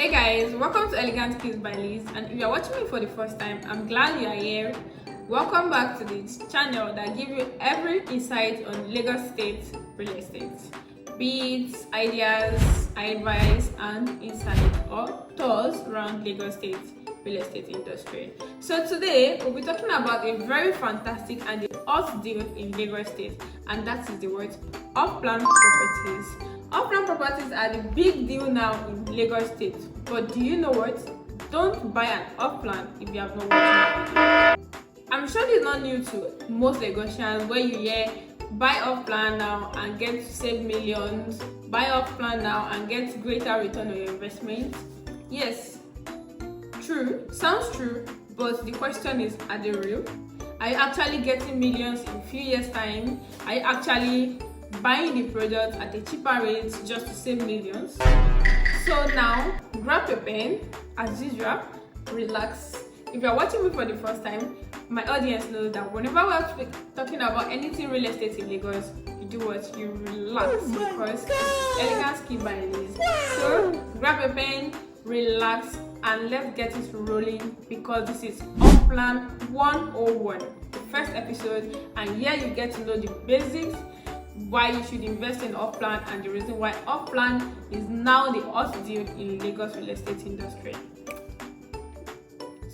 Hey guys, welcome to Elegance by Liz, and if you are watching me for the first time, I'm glad you are here. Welcome back to this channel that gives you every insight on Lagos State real estate, be it ideas, advice, and insight or tours around Lagos State real estate industry. So today we'll be talking about a very fantastic and a hot deal in Lagos State, and that is the word off-plan properties. Off-plan properties are the big deal now in Lagos State. But do you know what? Don't buy an off-plan if you have not watched my video. I'm sure this is not new to most Lagosians where you hear buy off-plan now and get to save millions, buy off-plan now and get greater return on your investment. Yes, true, sounds true, but the question is, are they real? Are you actually getting millions in a few years' time? Are you actually buying the product at a cheaper rate just to save millions? So now, grab a pen, as usual, relax. If you're watching me for the first time, my audience knows that whenever we're talking about anything real estate in Lagos, you do what? You relax, because it's Elegance by Liz. So grab a pen, relax, and let's get it rolling, because this is Off-Plan 101, the first episode, and here you get to know the basics, why you should invest in off-plan, and the reason why off-plan is now the hot deal in Lagos real estate industry.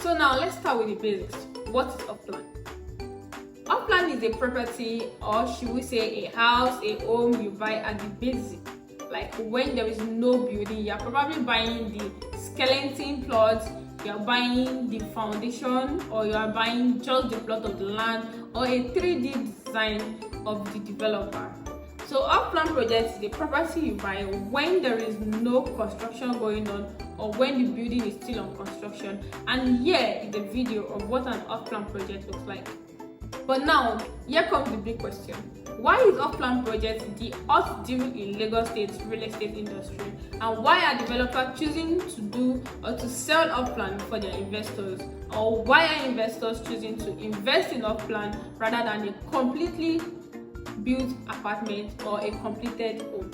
So now let's start with the basics. What is off-plan? Off-plan is a property, or should we say a house, a home you buy at the basic. Like when there is no building, you're probably buying the skeleton plot, you're buying the foundation, or you are buying just the plot of the land, or a 3D design of the developer. So off-plan project is the property you buy when there is no construction going on, or when the building is still on construction. And here is a video of what an off-plan project looks like. But now, here comes the big question. Why is off-plan project the hot deal in Lagos State real estate industry? And why are developers choosing to do or to sell off-plan for their investors? Or why are investors choosing to invest in off-plan rather than a completely built apartment or a completed home?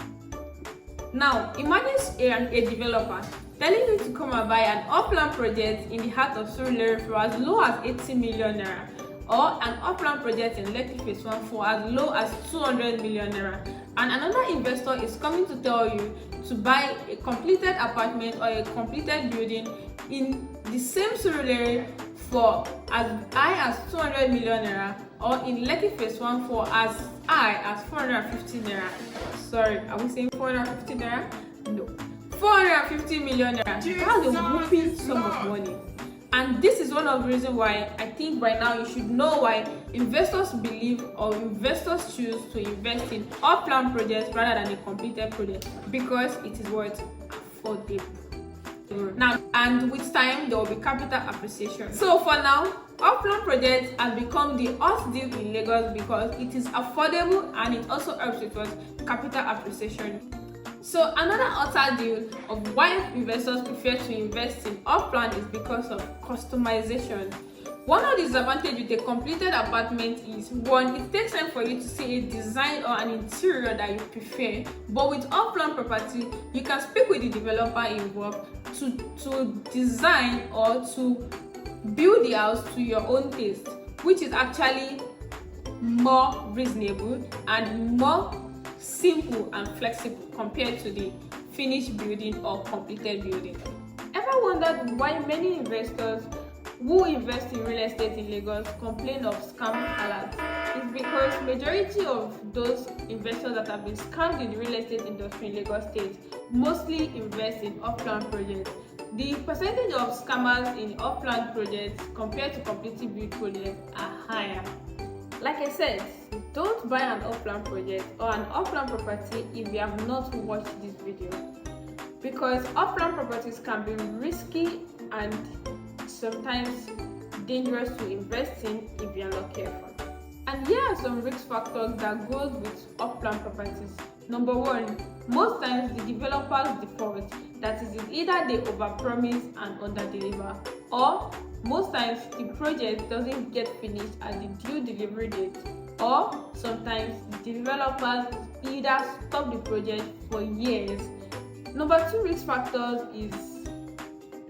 Now, imagine a developer telling you to come and buy an off-plan project in the heart of Surulere for as low as 80 million naira, or an off-plan project in Lekki Phase 1 for as low as 200 million naira. And another investor is coming to tell you to buy a completed apartment or a completed building in the same Surulere for as high as 200 million naira, or in Lekki Phase 1 for as high as 450 naira. Sorry, are we saying 450 naira? No. 450 million naira. That's a whooping sum of money. And this is one of the reasons why I think by now you should know why investors believe or investors choose to invest in off-plan projects rather than a completed project, because it is what? Affordable. Now, and with time there will be capital appreciation. So for now, off-plan projects has become the hot deal in Lagos because it is affordable and it also helps with what? Capital appreciation. So another other deal of why investors prefer to invest in off-plan is because of customization. One of the disadvantages with a completed apartment is, one, it takes time for you to see a design or an interior that you prefer. But with off-plan property, you can speak with the developer involved to design or to build the house to your own taste, which is actually more reasonable and more simple and flexible compared to the finished building or completed building. Ever wondered why many investors who invest in real estate in Lagos complain of scam alerts? It's because majority of those investors that have been scammed in the real estate industry in Lagos State mostly invest in off-plan projects. The percentage of scammers in off-plan projects compared to completely built projects are higher. Like I said, don't buy an off-plan project or an off-plan property if you have not watched this video, because off-plan properties can be risky and sometimes dangerous to invest in if you are not careful. And here are some risk factors that goes with off-plan properties. Number one, most times the developers default. That is, either they overpromise and underdeliver, or most times the project doesn't get finished at the due delivery date, or sometimes the developers either stop the project for years. Number two risk factors is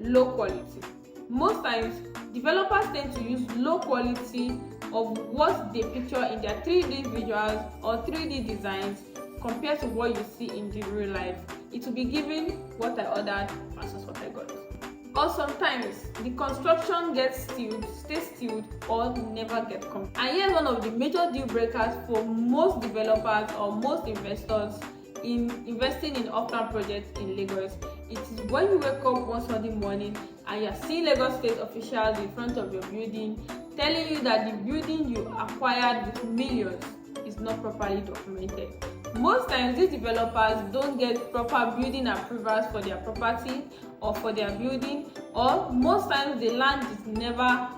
low quality. Most times, developers tend to use low quality of what they picture in their 3D visuals or 3D designs compared to what you see in the real life. It will be giving what I ordered versus what I got. Or sometimes the construction stays stilled, or never get complete. And here's one of the major deal breakers for most developers or most investors in investing in off-plan projects in Lagos. It is when you wake up one Sunday morning and you're seeing Lagos State officials in front of your building telling you that the building you acquired with millions is not properly documented. Most times these developers don't get proper building approvals for their property or for their building, or most times the land is never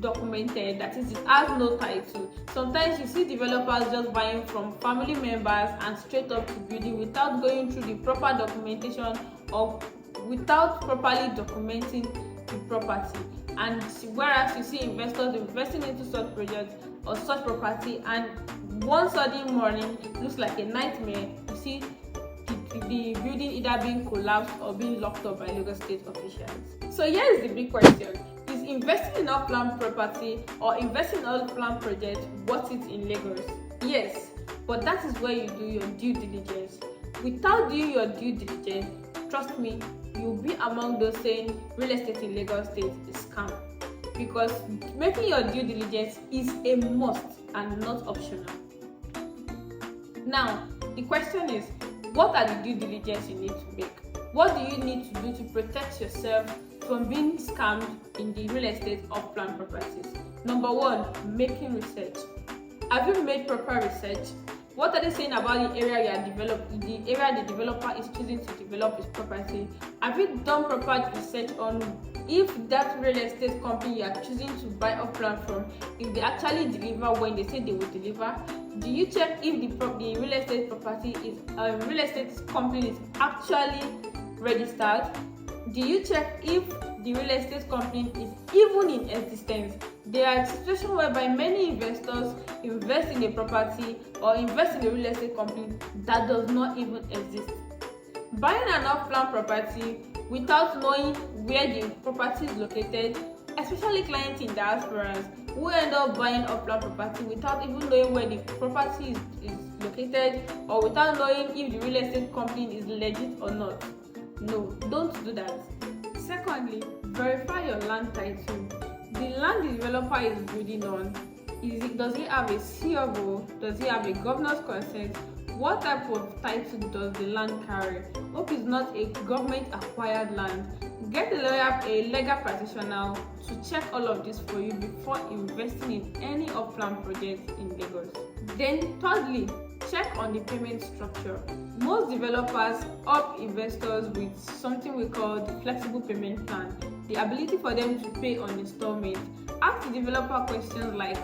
documented, that is, it has no title. Sometimes you see developers just buying from family members and straight up to building without going through the proper documentation or without properly documenting the property. And whereas you see investors investing into such projects or such property, and one sudden morning looks like a nightmare, you see the building either being collapsed or being locked up by Lagos State officials. So here is the big question: is investing in off-plan property or investing in off-plan project worth it in Lagos? Yes, but that is where you do your due diligence. Without doing your due diligence, trust me, you'll be among those saying real estate in Lagos State is scam. Because making your due diligence is a must and not optional. Now, the question is, what are the due diligence you need to make? What do you need to do to protect yourself from being scammed in the real estate off-plan properties? Number one, making research. Have you made proper research? What are they saying about the area you are developing, the area the developer is choosing to develop his property? Have you done proper research on if that real estate company you are choosing to buy off-plan from, if they actually deliver when they say they will deliver? Do you check if the real estate property is real estate company is actually registered? Do you check if the real estate company is even in existence? There are situations whereby many investors invest in a property or invest in a real estate company that does not even exist. Buying an off-plan property without knowing where the property is located, especially clients in diasporas who end up buying off-plan property without even knowing where the property is located, or without knowing if the real estate company is legit or not. No, don't do that. Secondly, verify your land title. The land the developer is building on, does it have a CFO? Does it have a governor's consent? What type of title does the land carry? Hope it's not a government acquired land. Get a lawyer, a legal practitioner to check all of this for you before investing in any off-plan project in Lagos. Then thirdly, check on the payment structure. Most developers up investors with something we call the flexible payment plan, the ability for them to pay on installment. Ask the developer questions like,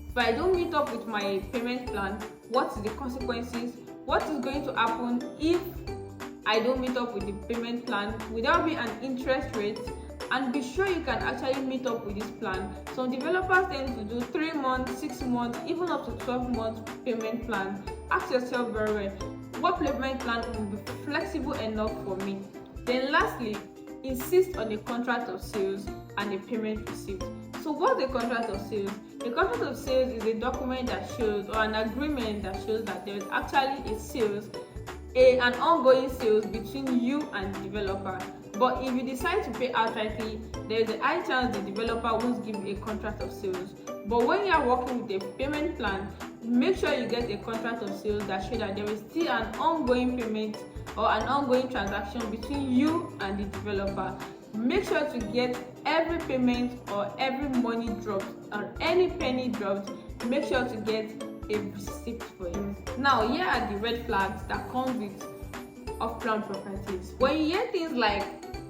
if I don't meet up with my payment plan, what is the consequences? What is going to happen if I don't meet up with the payment plan? Will there be an interest rate? And be sure you can actually meet up with this plan. Some developers tend to do 3 months, 6 months, even up to 12 months payment plan. Ask yourself very well, what payment plan will be flexible enough for me? Then lastly, insist on a contract of sales and a payment receipt. So what's a contract of sales? A contract of sales is a document that shows, or an agreement that shows that there is actually a sales, an ongoing sales between you and the developer. But if you decide to pay outrightly, there is a high chance the developer won't give you a contract of sales. But when you are working with a payment plan, make sure you get a contract of sales that shows that there is still an ongoing payment or an ongoing transaction between you and the developer. Make sure to get every payment or every money dropped or any penny dropped, make sure to get a receipt for it. Now, here are the red flags that come with off-plan properties. When you hear things like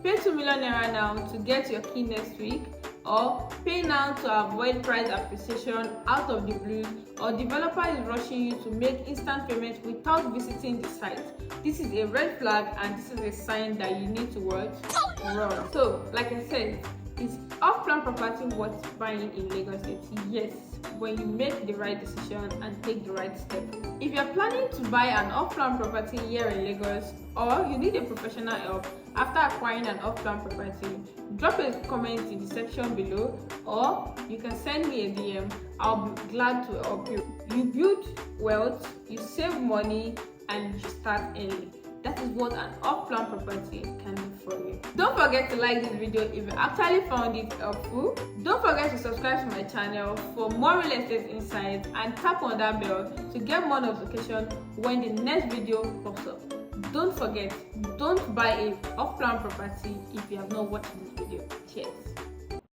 pay 2 million naira now to get your key next week, or pay now to avoid price appreciation out of the blue, or developer is rushing you to make instant payment without visiting the site, this is a red flag and this is a sign that you need to work run. So, like I said, is off-plan property worth buying in Lagos State? Yes, when you make the right decision and take the right step. If you're planning to buy an off-plan property here in Lagos, or you need a professional help, after acquiring an off-plan property, drop a comment in the section below, or you can send me a DM. I'll be glad to help you. You build wealth, you save money, and you start early. That is what an off-plan property can do for you. Don't forget to like this video if you actually found it helpful. Don't forget to subscribe to my channel for more real estate insights, and tap on that bell to get more notification when the next video pops up. Don't forget, don't buy a off-plan property if you have not watched this video. Cheers.